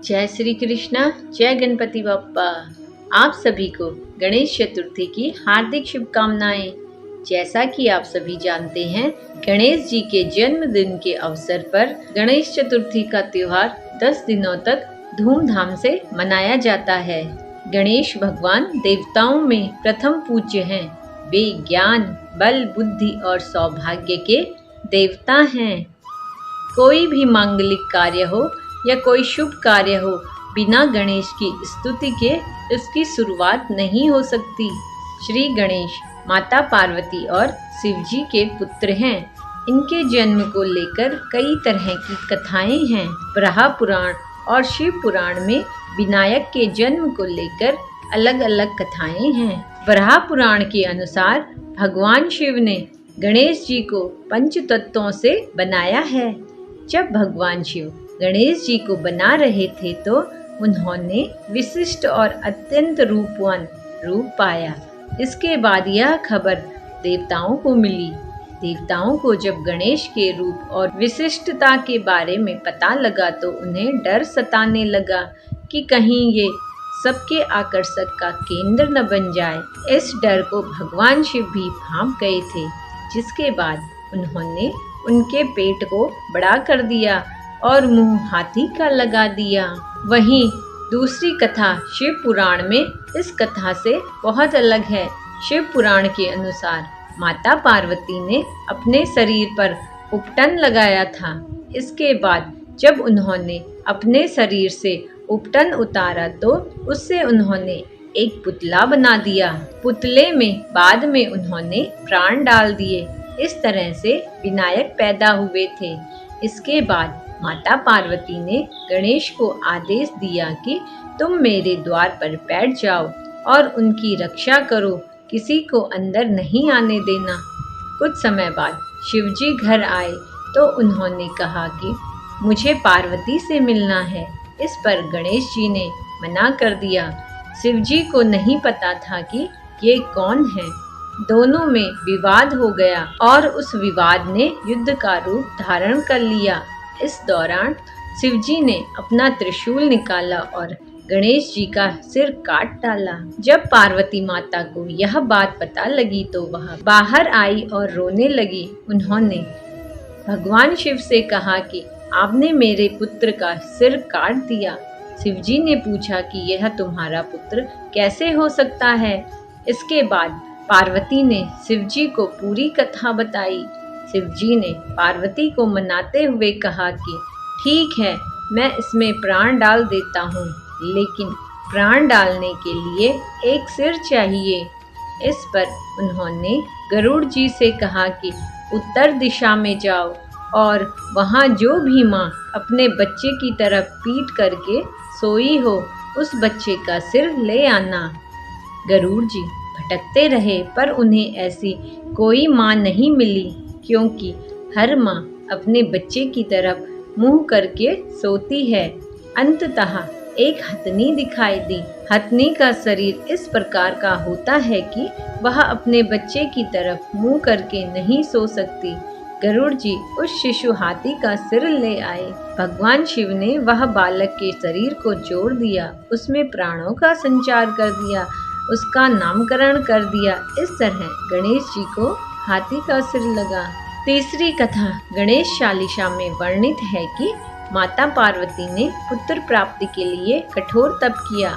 जय श्री कृष्णा, जय गणपति बप्पा। आप सभी को गणेश चतुर्थी की हार्दिक शुभकामनाएं। जैसा कि आप सभी जानते हैं, गणेश जी के जन्मदिन के अवसर पर गणेश चतुर्थी का त्योहार 10 दिनों तक धूमधाम से मनाया जाता है। गणेश भगवान देवताओं में प्रथम पूज्य हैं। वे ज्ञान, बल, बुद्धि और सौभाग्य के देवता हैं। कोई भी मांगलिक कार्य हो या कोई शुभ कार्य हो, बिना गणेश की स्तुति के इसकी शुरुआत नहीं हो सकती। श्री गणेश माता पार्वती और शिव जी के पुत्र हैं। इनके जन्म को लेकर कई तरह की कथाएं हैं। ब्रह्मा पुराण और शिव पुराण में विनायक के जन्म को लेकर अलग अलग कथाएं हैं। ब्रह्मा पुराण के अनुसार भगवान शिव ने गणेश जी को पंच तत्वों से बनाया है। जब भगवान शिव गणेश जी को बना रहे थे तो उन्होंने विशिष्ट और अत्यंत रूपवान रूप पाया। इसके बाद यह खबर देवताओं को मिली। देवताओं को जब गणेश के रूप और विशिष्टता के बारे में पता लगा तो उन्हें डर सताने लगा कि कहीं ये सबके आकर्षक का केंद्र न बन जाए। इस डर को भगवान शिव भी भांप गए थे, जिसके बाद उन्होंने उनके पेट को बड़ा कर दिया और मुंह हाथी का लगा दिया। वहीं दूसरी कथा शिव पुराण में इस कथा से बहुत अलग है। शिव पुराण के अनुसार माता पार्वती ने अपने शरीर पर उपटन लगाया था। इसके बाद जब उन्होंने अपने शरीर से उपटन उतारा तो उससे उन्होंने एक पुतला बना दिया। पुतले में बाद में उन्होंने प्राण डाल दिए। इस तरह से विनायक पैदा हुए थे। इसके बाद माता पार्वती ने गणेश को आदेश दिया कि तुम मेरे द्वार पर बैठ जाओ और उनकी रक्षा करो, किसी को अंदर नहीं आने देना। कुछ समय बाद शिवजी घर आए तो उन्होंने कहा कि मुझे पार्वती से मिलना है। इस पर गणेश जी ने मना कर दिया। शिवजी को नहीं पता था कि ये कौन है। दोनों में विवाद हो गया और उस विवाद ने युद्ध का रूप धारण कर लिया। इस दौरान शिवजी ने अपना त्रिशूल निकाला और गणेश जी का सिर काट डाला। जब पार्वती माता को यह बात पता लगी तो वह बाहर आई और रोने लगी। उन्होंने भगवान शिव से कहा कि आपने मेरे पुत्र का सिर काट दिया। शिवजी ने पूछा कि यह तुम्हारा पुत्र कैसे हो सकता है। इसके बाद पार्वती ने शिवजी को पूरी कथा बताई। शिवजी ने पार्वती को मनाते हुए कहा कि ठीक है, मैं इसमें प्राण डाल देता हूँ, लेकिन प्राण डालने के लिए एक सिर चाहिए। इस पर उन्होंने गरुड़ जी से कहा कि उत्तर दिशा में जाओ और वहाँ जो भी माँ अपने बच्चे की तरफ पीट करके सोई हो, उस बच्चे का सिर ले आना। गरुड़ जी भटकते रहे पर उन्हें ऐसी कोई माँ नहीं मिली, क्योंकि हर माँ अपने बच्चे की तरफ मुंह करके सोती है। अंततः एक हथनी दिखाई दी। हथनी का शरीर इस प्रकार का होता है कि वह अपने बच्चे की तरफ मुंह करके नहीं सो सकती। गरुड़ जी उस शिशु हाथी का सिर ले आए। भगवान शिव ने वह बालक के शरीर को जोड़ दिया, उसमें प्राणों का संचार कर दिया, उसका नामकरण कर दिया। इस तरह गणेश जी को हाथी का सिर लगा। तीसरी कथा गणेश चालीसा में वर्णित है कि माता पार्वती ने पुत्र प्राप्ति के लिए कठोर तप किया।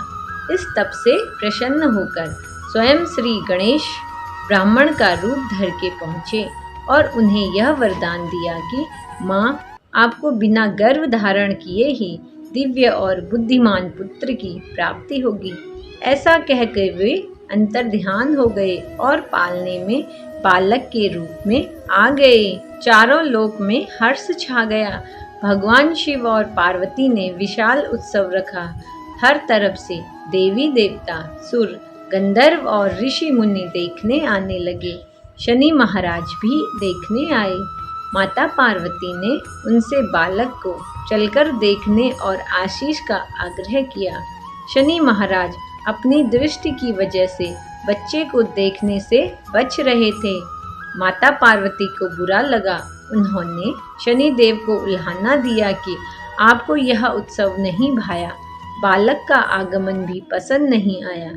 इस तप से प्रसन्न होकर स्वयं श्री गणेश ब्राह्मण का रूप धर के पहुँचे और उन्हें यह वरदान दिया कि माँ, आपको बिना गर्भ धारण किए ही दिव्य और बुद्धिमान पुत्र की प्राप्ति होगी। ऐसा कहकर वे अंतर्ध्यान हो गए और पालने में बालक के रूप में आ गए। चारों लोक में हर्ष छा गया। भगवान शिव और पार्वती ने विशाल उत्सव रखा। हर तरफ से देवी देवता, सुर, गंधर्व और ऋषि मुनि देखने आने लगे। शनि महाराज भी देखने आए। माता पार्वती ने उनसे बालक को चलकर देखने और आशीष का आग्रह किया। शनि महाराज अपनी दृष्टि की वजह से बच्चे को देखने से बच रहे थे। माता पार्वती को बुरा लगा। उन्होंने शनि देव को उल्हाना दिया कि आपको यह उत्सव नहीं भाया, बालक का आगमन भी पसंद नहीं आया।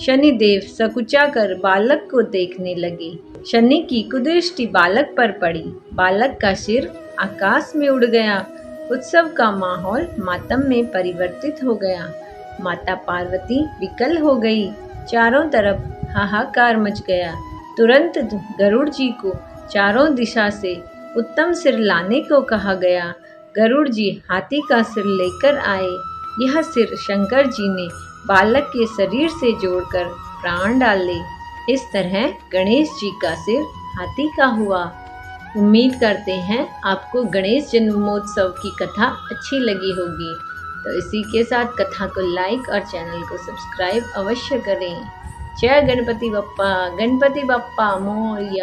शनिदेव सकुचा कर बालक को देखने लगे। शनि की कुदृष्टि बालक पर पड़ी। बालक का सिर आकाश में उड़ गया। उत्सव का माहौल मातम में परिवर्तित हो गया। माता पार्वती विकल हो गई। चारों तरफ हाहाकार मच गया। तुरंत गरुड़ जी को चारों दिशा से उत्तम सिर लाने को कहा गया। गरुड़ जी हाथी का सिर लेकर आए। यह सिर शंकर जी ने बालक के शरीर से जोड़कर प्राण डाले। इस तरह गणेश जी का सिर हाथी का हुआ। उम्मीद करते हैं आपको गणेश जन्मोत्सव की कथा अच्छी लगी होगी। तो इसी के साथ कथा को लाइक और चैनल को सब्सक्राइब अवश्य करें। जय गणपति बप्पा मोरया।